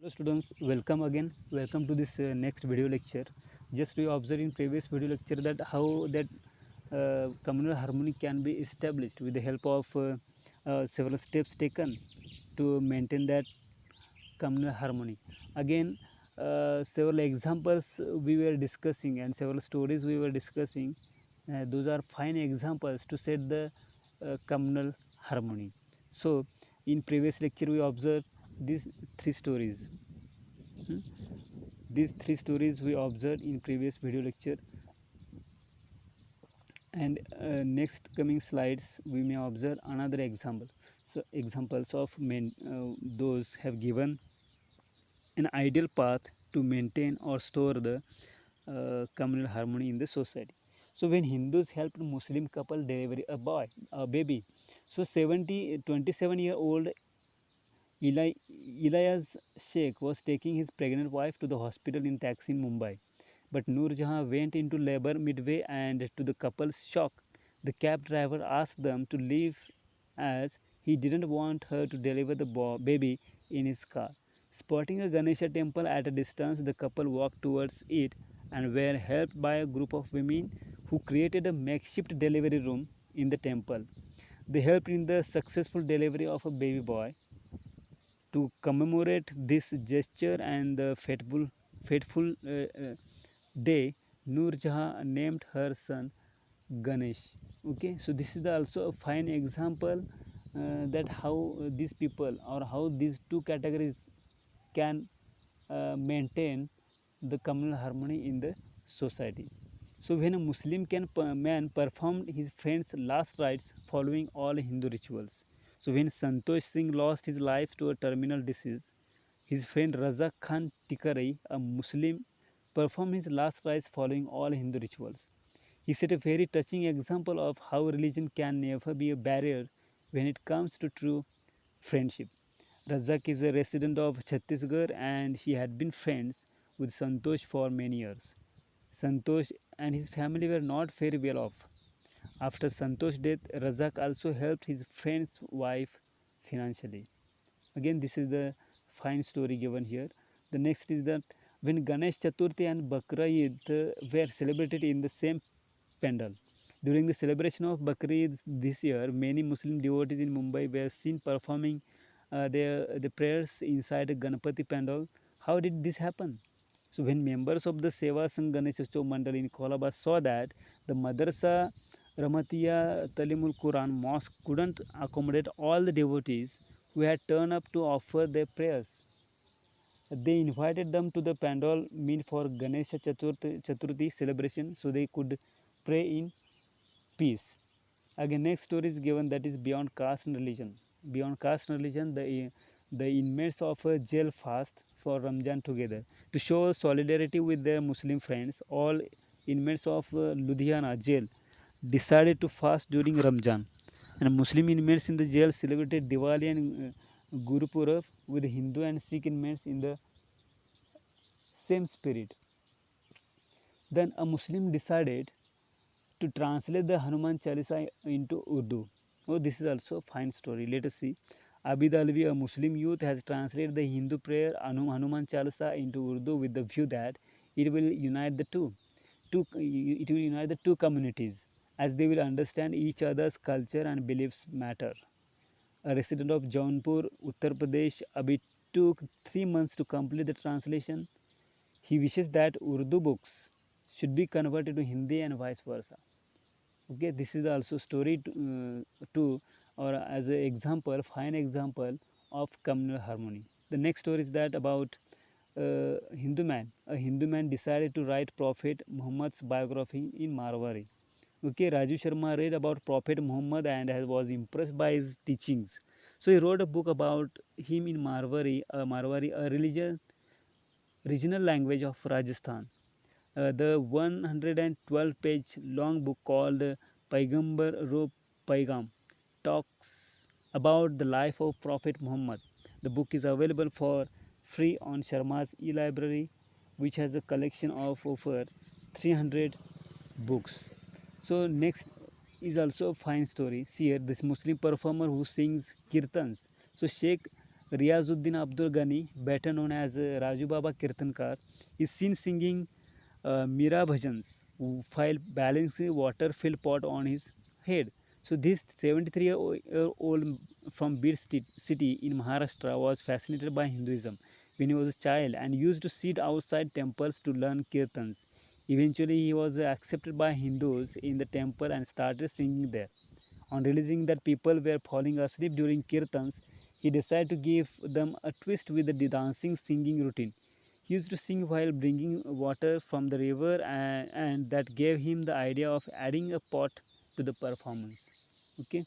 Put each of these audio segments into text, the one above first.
Students, welcome again. Welcome to this next video lecture. Just we observed in previous video lecture that how that communal harmony can be established with the help of several steps taken to maintain that communal harmony. Again, several examples we were discussing and several stories we were discussing. Those are fine examples to set the communal harmony. So, in previous lecture we observed these three stories. Hmm? These three stories we observed in previous video lecture, and next coming slides we may observe another example. So examples of those have given an ideal path to maintain or store the communal harmony in the society. So when Hindus helped Muslim couple deliver a baby, so 27-year-old Elias Sheikh was taking his pregnant wife to the hospital in taxi in Mumbai. But Noor Jahan went into labor midway, and to the couple's shock, the cab driver asked them to leave as he didn't want her to deliver the baby in his car. Spotting a Ganesha temple at a distance, the couple walked towards it and were helped by a group of women who created a makeshift delivery room in the temple. They helped in the successful delivery of a baby boy. To commemorate this gesture and the fateful day, Noor Jahan named her son Ganesh. Okay, so this is also a fine example that how these people or how these two categories can maintain the communal harmony in the society. So when a Muslim man performed his friend's last rites following all Hindu rituals. So when Santosh Singh lost his life to a terminal disease, his friend Razak Khan Tikarai, a Muslim, performed his last rites following all Hindu rituals. He set a very touching example of how religion can never be a barrier when it comes to true friendship. Razak is a resident of Chhattisgarh and he had been friends with Santosh for many years. Santosh and his family were not very well off. After Santosh's death, Razak also helped his friend's wife financially. Again, this is the fine story given here. The next is that when Ganesh Chaturthi and Bakra Eid were celebrated in the same pandal. During the celebration of Bakra Eid this year, many Muslim devotees in Mumbai were seen performing the prayers inside a Ganapati pandal. How did this happen? So when members of the Seva Sangh Ganesh Utsav Mandal in Kolaba saw that the Madrasa Ramatiya Talimul Quran mosque couldn't accommodate all the devotees who had turned up to offer their prayers, they invited them to the pandal meant for Ganesha Chaturthi celebration so they could pray in peace. Again, next story is given that is beyond caste and religion. Beyond caste and religion, the inmates of a jail fast for Ramjan together to show solidarity with their Muslim friends. All inmates of Ludhiana jail decided to fast during Ramjan, and Muslim inmates in the jail celebrated Diwali and Guru Purab with Hindu and Sikh inmates in the same spirit. Then a Muslim decided to translate the Hanuman Chalisa into Urdu. Oh, this is also a fine story. Let us see. Abid Alvi, a Muslim youth, has translated the Hindu prayer Hanuman Chalisa into Urdu with the view that it will unite the it will unite the two communities as they will understand each other's culture and beliefs matter. A resident of Jaunpur, Uttar Pradesh, Abid took 3 months to complete the translation. He wishes that Urdu books should be converted to Hindi and vice versa. Okay, this is also story to or as an example, fine example of communal harmony. The next story is that about Hindu man. A Hindu man decided to write Prophet Muhammad's biography in Marwari. Okay, Raju Sharma read about Prophet Muhammad and was impressed by his teachings. So he wrote a book about him in Marwari, a regional language of Rajasthan. The 112-page long book called Paigambar Ro Paigam talks about the life of Prophet Muhammad. The book is available for free on Sharma's e-library, which has a collection of over 300 books. So next is also a fine story. See here, this Muslim performer who sings kirtans. So Sheikh Riazuddin Abdul Ghani, better known as Raju Baba Kirtankar, is seen singing Mira Bhajans while balancing a water-filled pot on his head. So this 73-year-old from Bir city in Maharashtra was fascinated by Hinduism when he was a child and used to sit outside temples to learn kirtans. Eventually, he was accepted by Hindus in the temple and started singing there. On realizing that people were falling asleep during kirtans, he decided to give them a twist with the dancing singing routine. He used to sing while bringing water from the river, and that gave him the idea of adding a pot to the performance. Okay,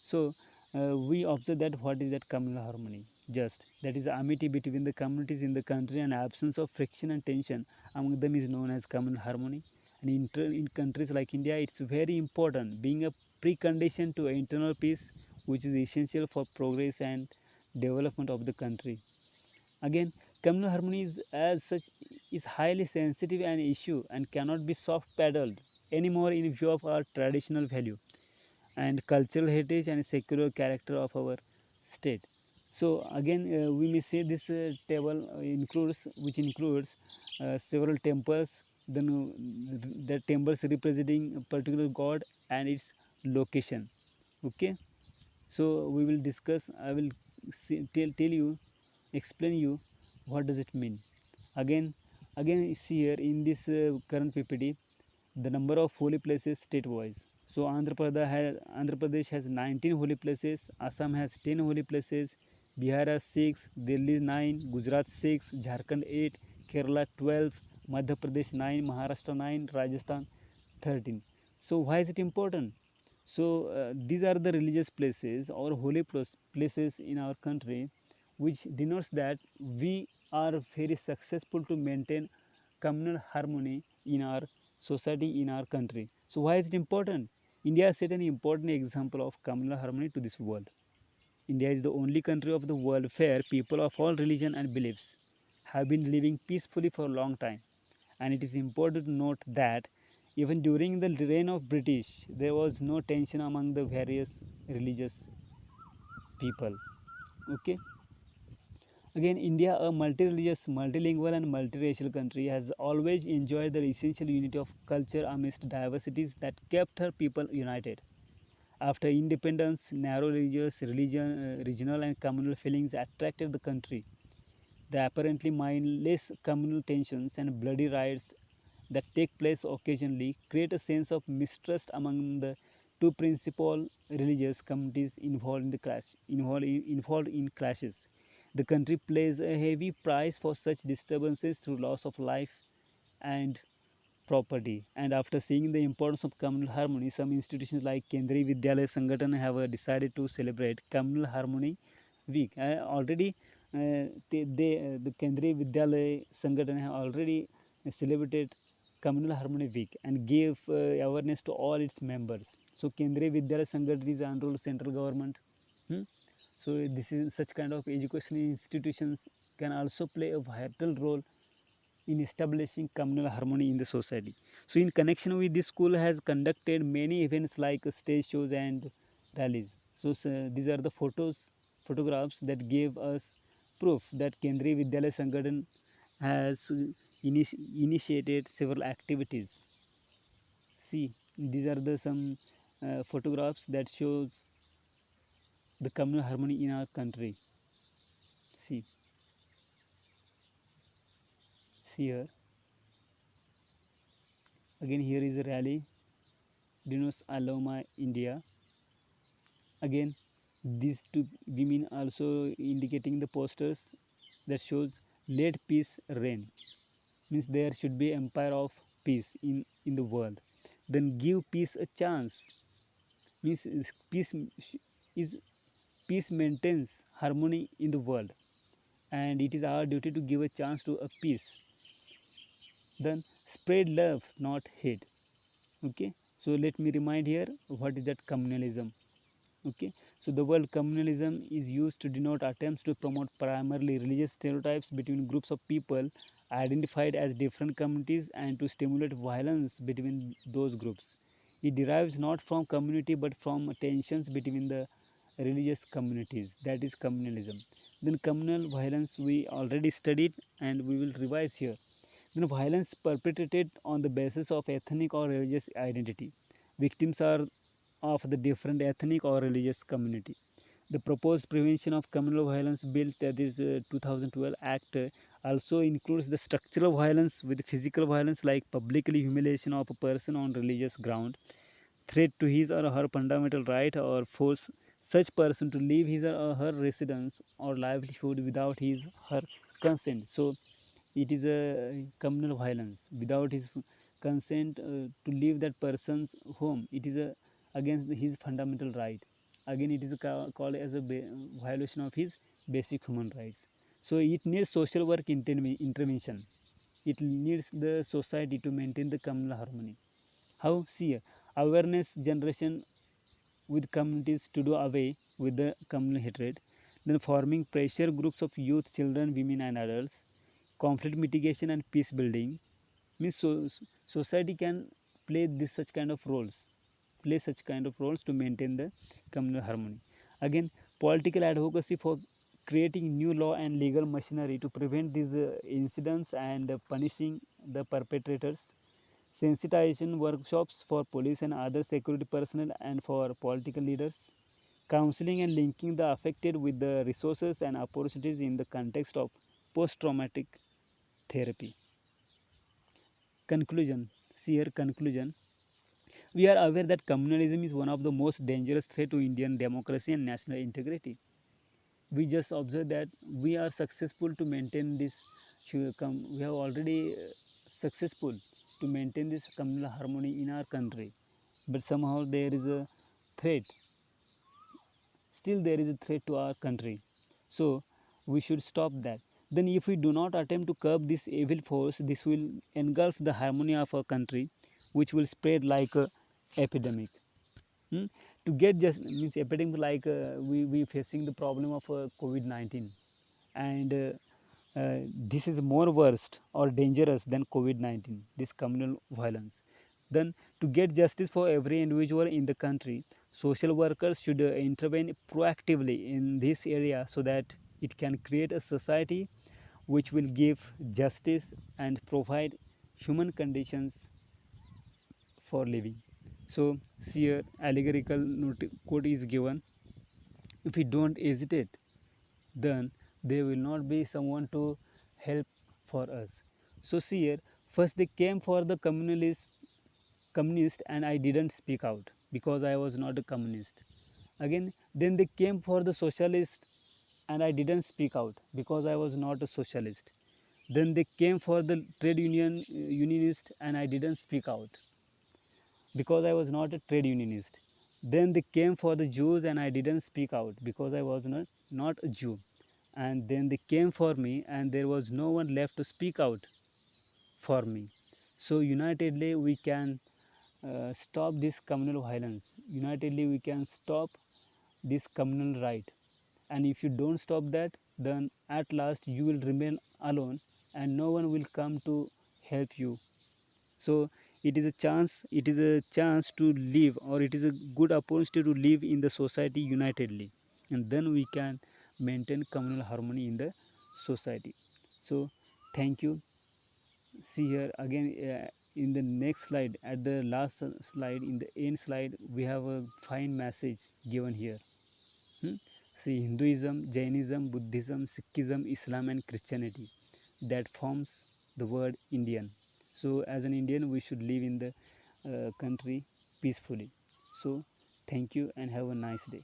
so we observe that what is that communal harmony? Just that is amity between the communities in the country and absence of friction and tension among them is known as communal harmony. And in countries like India, it's very important, being a precondition to internal peace, which is essential for progress and development of the country. Again, communal harmony is, as such, is highly sensitive an issue and cannot be soft pedaled anymore in view of our traditional value and cultural heritage and secular character of our state. So again, we may say this table which includes several temples, then the temples representing a particular god and its location. Okay, so we will discuss. I will tell you, explain you what does it mean. Again, again, see here in this current PPT the number of holy places state wise. So Andhra Pradesh has 19 holy places, Assam has 10 holy places, Bihar has 6, Delhi 9, Gujarat 6, Jharkhand 8, Kerala 12, Madhya Pradesh 9, Maharashtra 9, Rajasthan 13. So why is it important? So these are the religious places or holy places in our country, which denotes that we are very successful to maintain communal harmony in our society, in our country. So why is it important? India set an important example of communal harmony to this world. India is the only country of the world where people of all religion and beliefs have been living peacefully for a long time. And it is important to note that even during the reign of British, there was no tension among the various religious people. Okay. Again, India, a multi-religious, multilingual, and multiracial country, has always enjoyed the essential unity of culture amidst diversities that kept her people united. After independence, narrow regional, and communal feelings attracted the country. The apparently mindless communal tensions and bloody riots that take place occasionally create a sense of mistrust among the two principal religious communities involved in clashes. The country pays a heavy price for such disturbances through loss of life and property. And after seeing the importance of communal harmony, some institutions like Kendriya Vidyalaya Sangathan have decided to celebrate Communal Harmony Week. The Kendriya Vidyalaya Sangathan have already celebrated Communal Harmony Week and gave awareness to all its members. So Kendriya Vidyalaya Sangathan is under central government. Hmm? So this is such kind of educational institutions can also play a vital role in establishing communal harmony in the society. So in connection with this, school has conducted many events like stage shows and rallies. So, these are the photographs that gave us proof that Kendriya Vidyalaya Sangathan has initiated several activities. See, these are the some photographs that shows the communal harmony in our country. See, see here. Again, here is a rally denotes Aloma India. Again, these two women also indicating the posters that shows let peace reign, means there should be empire of peace in the world. Then give peace a chance, means is peace maintains harmony in the world, and it is our duty to give a chance to a peace. Then spread love, not hate. Okay, so let me remind here what is that communalism. Okay, so the word communalism is used to denote attempts to promote primarily religious stereotypes between groups of people identified as different communities and to stimulate violence between those groups. It derives not from community but from tensions between the religious communities. That is communalism. Then communal violence we already studied and we will revise here. Then violence perpetrated on the basis of ethnic or religious identity. Victims are of the different ethnic or religious community. The proposed Prevention of Communal Violence Bill, that is 2012 Act, also includes the structural violence with physical violence like publicly humiliation of a person on religious ground, threat to his or her fundamental right, or force such person to leave his or her residence or livelihood without his her consent. So it is a communal violence without his consent to leave that person's home. It is against his fundamental right. Again, it is called as a violation of his basic human rights. So it needs social work intervention. It needs the society to maintain the communal harmony. How? See, awareness generation with communities to do away with the communal hatred, then forming pressure groups of youth, children, women, and adults, conflict mitigation and peace building. Means society can play this such kind of roles, to maintain the communal harmony. Again, political advocacy for creating new law and legal machinery to prevent these incidents and punishing the perpetrators, sensitization workshops for police and other security personnel and for political leaders, counseling and linking the affected with the resources and opportunities in the context of post-traumatic therapy. Conclusion. Here conclusion. We are aware that communalism is one of the most dangerous threat to Indian democracy and national integrity. We just observe that we are successful to maintain this. We have already successful to maintain this communal harmony in our country, but somehow there is a threat. Still, there is a threat to our country. So we should stop that. Then, if we do not attempt to curb this evil force, this will engulf the harmony of our country, which will spread like a epidemic. Hmm? To get just means epidemic like we facing the problem of COVID-19, and this is more worst or dangerous than COVID-19. This communal violence. Then, to get justice for every individual in the country, social workers should intervene proactively in this area so that it can create a society which will give justice and provide human conditions for living. So, here allegorical quote is given: if we don't hesitate, then there will not be someone to help for us. So, see here, first they came for the communist, and I didn't speak out because I was not a communist. Again, then they came for the socialist, and I didn't speak out because I was not a socialist. Then they came for the trade unionist, and I didn't speak out because I was not a trade unionist. Then they came for the Jews, and I didn't speak out because I was not a Jew. And then they came for me, and there was no one left to speak out for me. So unitedly we can stop this communal violence. Unitedly we can stop this communal right. And if you don't stop that, then at last you will remain alone, and no one will come to help you. So it is a chance to live, or it is a good opportunity to live in the society unitedly, and then we can maintain communal harmony in the society. So thank you. See here again, in the next slide, at the last slide, in the end slide, we have a fine message given here. Hmm? See, Hinduism, Jainism, Buddhism, Sikhism, Islam, and Christianity, that forms the word Indian. So, as an Indian, we should live in the country peacefully. So, thank you and have a nice day.